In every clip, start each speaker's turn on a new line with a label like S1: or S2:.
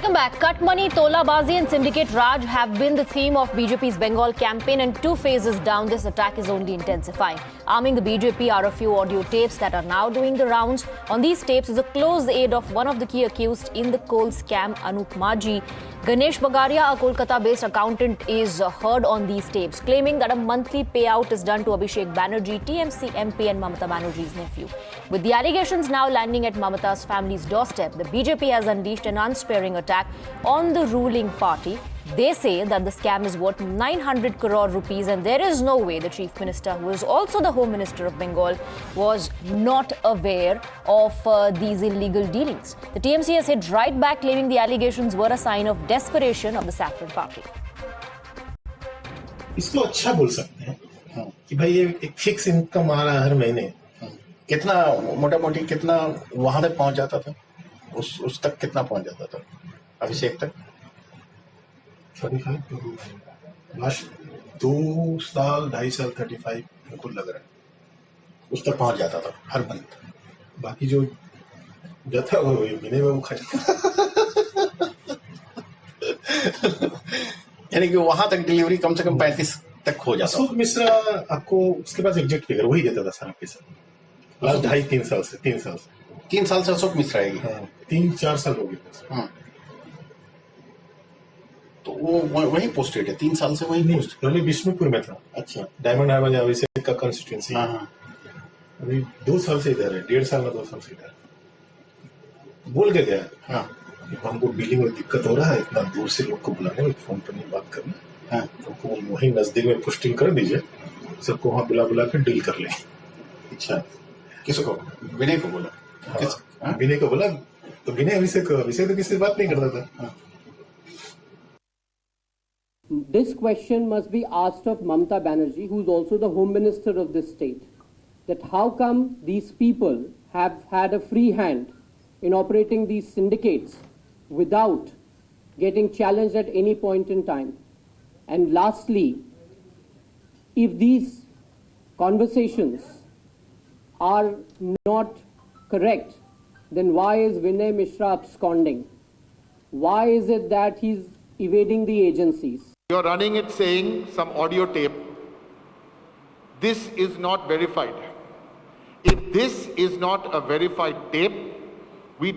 S1: Welcome back. Cut money, Tolabazi and Syndicate Raj have been the theme of BJP's Bengal campaign, and 2 phases down, this attack is only intensifying. Arming the BJP are a few audio tapes that are now doing the rounds. On these tapes is a close aide of one of the key accused in the coal scam, Anup Maji. Ganesh Bagaria, a Kolkata-based accountant, is heard on these tapes, claiming that a monthly payout is done to Abhishek Banerjee, TMC MP and Mamata Banerjee's nephew. With the allegations now landing at Mamata's family's doorstep, the BJP has unleashed an unsparing attack on the ruling party. They say that the scam is worth 900 crore rupees, and there is no way the Chief Minister, who is also the Home Minister of Bengal, was not aware of these illegal dealings. The TMC has hit right back, claiming the allegations were a sign of desperation of the Saffron Party.
S2: इसको अच्छा बोल सकते हैं कि भाई ये एक fix income आ रहा है हर महीने, कितना मोटा मोटी कितना वहां तक पहुंच जाता था, उस तक कितना पहुंच जाता था अभिषेक तक 35 लास्ट 2 साल 2.5 साल 35 उनको लग रहा है उस तक पहुंच जाता था हर मंथ। बाकी जो जाता वो महीने में वो खा जाता यानी कि वहां तक डिलीवरी कम से कम 35 तक हो जाता। अशोक मिश्रा आपको उसके पास एग्जैक्ट फिगर वही देता था सारा पैसा लास्ट 2.5-3 साल से 3 साल से अशोक मिश्रा आएगी। 3-4 साल हो गए। तो वो वही पोस्टेड है 3 साल से वही पोस्ट। पहले विष्णुपुर में था। अच्छा, डायमंड हार्बर अभिषेक का कंस्टिट्यूएंसी। अभी 2 साल से इधर है, 1.5 साल में 2 साल से इधर बोल के गया। हाँ, हमको बिलिंग में दिक्कत हो रहा है, इतना दूर से लोग को बुलाने में फोन पर नहीं बात करना। हाँ, तो वही नजदीक में पोस्टिंग कर दीजिए, सबको वहाँ बुला के डील कर ले। अच्छा, किसको? विनय को बोला। हाँ, विनय को बोला तो विनय अभिषेक तो किसी से बात नहीं करता था। हाँ।
S3: This question must be asked of Mamata Banerjee, who is also the Home Minister of this state, that how come these people have had a free hand in operating these syndicates without getting challenged at any point in time? And lastly, if these conversations are not correct, then why is Vinay Mishra absconding? Why is it that he's evading the agencies?
S4: You're running it saying some audio tape. This is not verified. If this is not a verified tape, we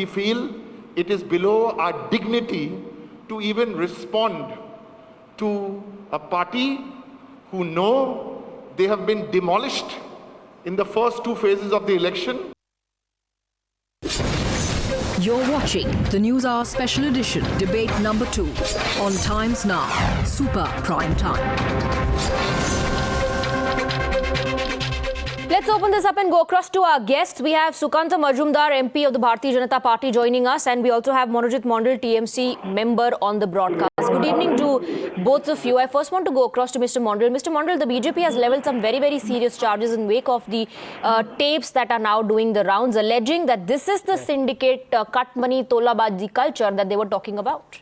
S4: feel it is below our dignity to even respond to a party who know they have been demolished in the first 2 phases of the election.
S5: You're watching the Newshour Special Edition, Debate number 2 on Times Now, Super Prime Time.
S1: Let's open this up and go across to our guests. We have Sukanta Majum, MP of the Bhartiya Janata Party, joining us, and we also have Monojit Mondal, TMC member on the broadcast. Good evening to both of you. I first want to go across to Mr. Mondal. Mr. Mondal, the BJP has levelled some very, very serious charges in wake of the tapes that are now doing the rounds, alleging that this is the syndicate cut money, Tolabazi culture that they were talking about.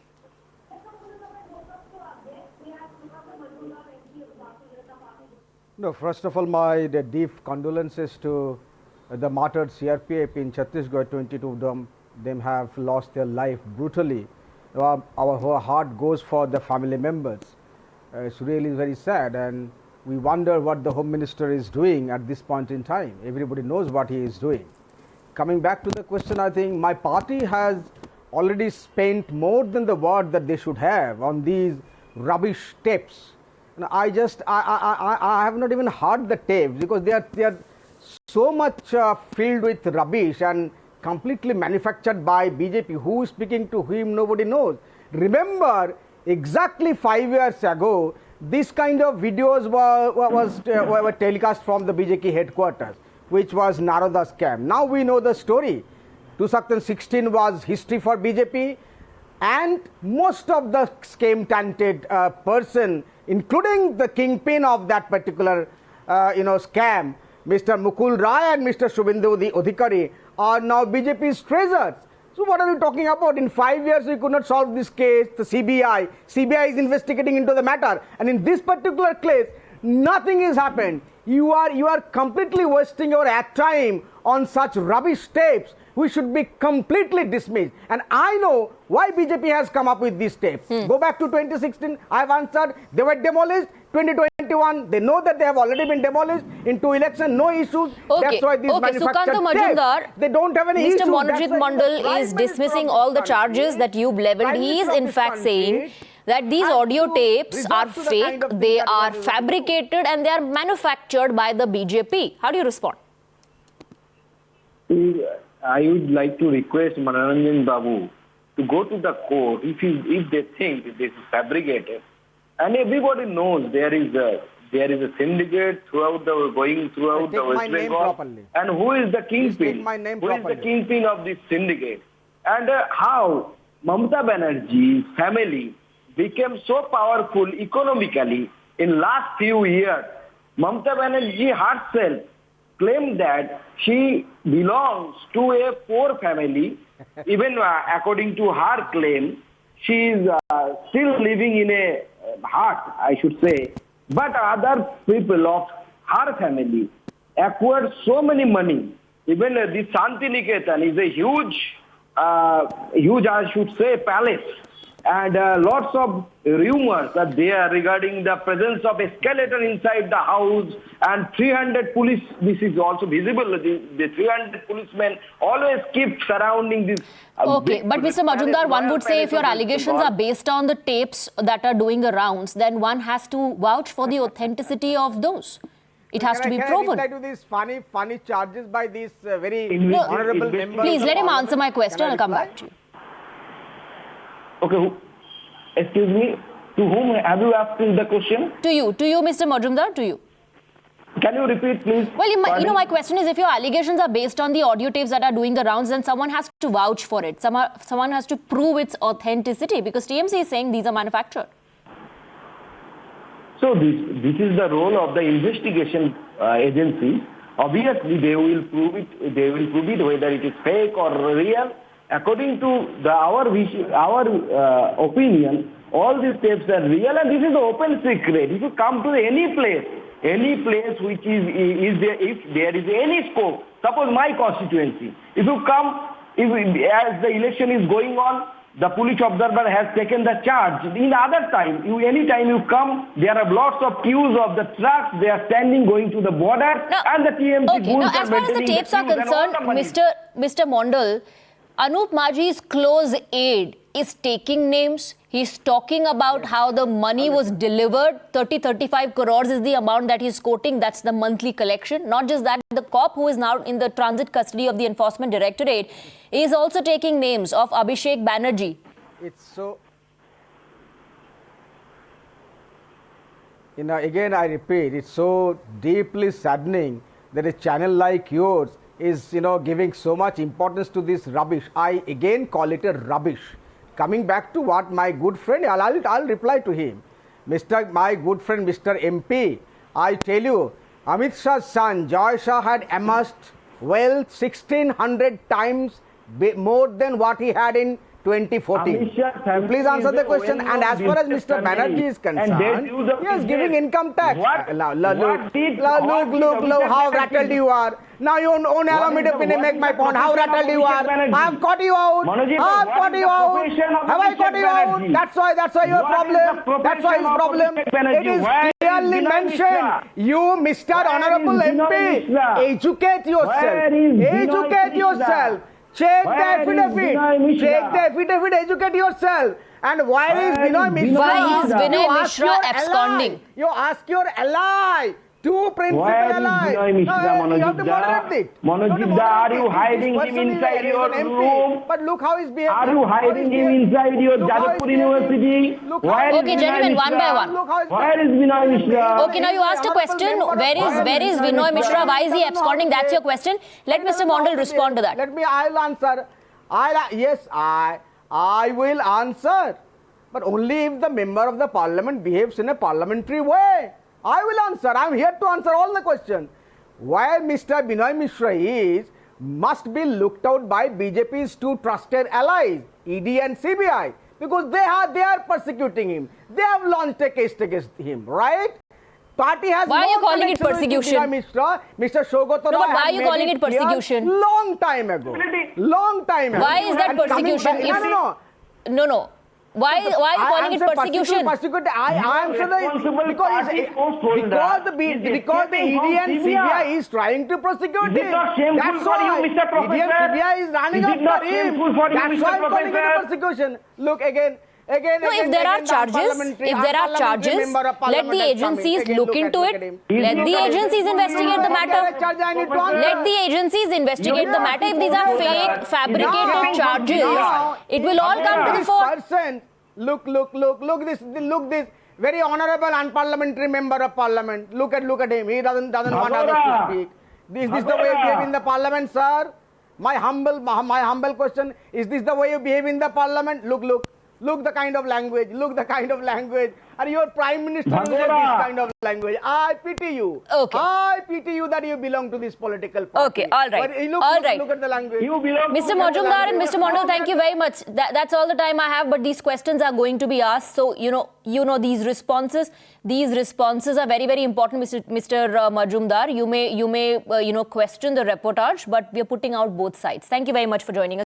S6: No, first of all, my deep condolences to the martyred CRPF in Chhattisgarh. 22 of them have lost their life brutally. Our heart goes for the family members. It's really very sad, and we wonder what the Home Minister is doing at this point in time. Everybody knows what he is doing. Coming back to the question, I think my party has already spent more than the word that they should have on these rubbish tapes. I have not even heard the tapes because they are so much filled with rubbish and completely manufactured by BJP. Who is speaking to whom, nobody knows. Remember, exactly 5 years ago, this kind of videos were telecast from the BJP headquarters, which was Naroda scam. Now we know the story. 2016 was history for BJP, and most of the scam-tainted person, including the kingpin of that particular scam, Mr. Mukul Rai and Mr. Shubhendu Adhikari, are now BJP's treasures. So what are you talking about? In 5 years we could not solve this case. The CBI is investigating into the matter, and in this particular case nothing has happened. You are completely wasting your time on such rubbish tapes we should be completely dismissed. And I know why BJP has come up with this tape. Go back to 2016, I have answered, they were demolished. 2021, they know that they have already been demolished. Into election, no issues. That's why these manufactured
S1: Sukanta Majumdar,
S6: they don't have any issues.
S1: Mr. Monojit Mandal is dismissing all the charges that you've leveled. He is in fact saying that these audio tapes are fake, they are fabricated and they are manufactured by the BJP. How do you respond?
S7: I would like to request Manoranjan Babu to go to the court if they think this is fabricated. And everybody knows there is a syndicate throughout the West Bengal. And who is the kingpin? Who is the kingpin of this syndicate? And how Mamata Banerjee's family became so powerful economically in last few years. Mamata Banerjee herself claimed that she belongs to a poor family. Even according to her claim, she is still living in a hut, I should say. But other people of her family acquired so many money. Even this Santiniketan is a huge, I should say, palace. And lots of rumors are there regarding the presence of a skeleton inside the house, and 300 police, this is also visible, the 300 policemen always keep surrounding this.
S1: Okay, but Mr. Majumdar, one would say if your allegations are based on the tapes that are doing the rounds, then one has to vouch for the authenticity of those. It has to be proven.
S6: Can I reply to these funny charges by these very honorable members?
S1: Please let him answer my question, I'll come back to you.
S7: Okay, excuse me, to whom have you asked the question?
S1: To you, Mr. Majumdar, to you.
S7: Can you repeat, please?
S1: Well, you know, my question is, if your allegations are based on the audio tapes that are doing the rounds, then someone has to vouch for it. Someone has to prove its authenticity, because TMC is saying these are manufactured.
S7: So this is the role of the investigation agency. Obviously, they will prove it. They will prove it whether it is fake or real. According to our opinion, all these tapes are real, and this is an open secret. If you come to any place which is there, if there is any scope, suppose my constituency, if you come, as the election is going on, the police observer has taken the charge. In other time, anytime you come, there are lots of queues of the trucks. They are standing, going to the border, and the TMC.
S1: Okay, now as far as the tapes are concerned, Mr. Mondal, Anup Maji's close aide is taking names. He's talking about how the money was delivered. 30-35 crores is the amount that he's quoting. That's the monthly collection. Not just that, the cop who is now in the transit custody of the Enforcement Directorate is also taking names of Abhishek Banerjee.
S6: It's so... again I repeat, it's so deeply saddening that a channel like yours is, giving so much importance to this rubbish. I again call it a rubbish. Coming back to what my good friend, I'll reply to him. My good friend, Mr. MP, I tell you, Amit Shah's son, Joy Shah, had amassed wealth 1600 times more than what he had in 2014. Please answer the question. And as far as Mr. Banerjee is concerned, he is giving income tax. Look, how rattled you are. Now you won't allow me to make my point. How rattled you are. I have caught you out. I have caught you out. Have I caught you out? That's why your problem. That's why his problem. It is clearly mentioned. You, Mr. Honorable MP, educate yourself. Educate yourself. Check the affidavit. Educate yourself. And why is Vinay Mishra?
S1: Why is Vinay Mishra absconding?
S6: You ask your ally. Two principal allies.
S7: You have to moderate it. Manojit, are you hiding him inside your room?
S6: But look how he's behaving.
S7: Are you hiding him inside your Jadavpur University?
S1: Okay, gentlemen, one by one.
S7: Where is Vinay Mishra?
S1: Okay, now you asked a question. Where is Vinay Mishra? Why is he absconding? That's your question. Let Mr. Mondal respond to that.
S6: I'll answer. Yes, I will answer. But only if the member of the parliament behaves in a parliamentary way. I will answer. I am here to answer all the questions. Why Mr. Vinay Mishra must be looked out by BJP's two trusted allies, ED and CBI, because they are persecuting him. They have launched a case against him, right? Party has
S1: Why are you
S6: no
S1: calling it
S6: connection with
S1: persecution?
S6: Mr. Shogoto
S1: No,
S6: Roy
S1: but why
S6: had
S1: are you
S6: made
S1: calling it
S6: clear
S1: persecution?
S6: Long time ago. Long time ago.
S1: Why is that
S6: And coming
S1: persecution?
S6: back-
S1: If- No. Why are you calling it persecution?
S6: I am saying because the ED and CBI is trying to prosecute
S7: Is it
S6: him.
S7: not shameful
S6: That's
S7: for you,
S6: why
S7: Mr. Professor?
S6: ED and CBI is running
S7: Is it not
S6: after him.
S7: shameful for you,
S6: That's
S7: Mr.
S6: why I'm calling it a
S7: Professor?
S6: persecution. Look again.
S1: No, if there are charges, let the agencies look into it. Let the agencies investigate the matter. Let the agencies investigate the matter. If these are fake, fabricated charges, it will all come to the fore.
S6: Look this very honorable unparliamentary member of parliament. Look at him. He doesn't want others to speak. Is this the way you behave in the parliament, sir? My humble question: is this the way you behave in the parliament? Look the kind of language. And your prime minister uses this kind of language. I pity you.
S1: Okay.
S6: I pity you that you belong to this political party.
S1: Okay, all right.
S6: But look at the language.
S7: You belong
S1: Mr.
S7: to
S1: Majumdar and Mr. Mondal, thank you very much. That's all the time I have, but these questions are going to be asked. So, you know these responses are very, very important, Mr. Majumdar. You may question the reportage, but we are putting out both sides. Thank you very much for joining us.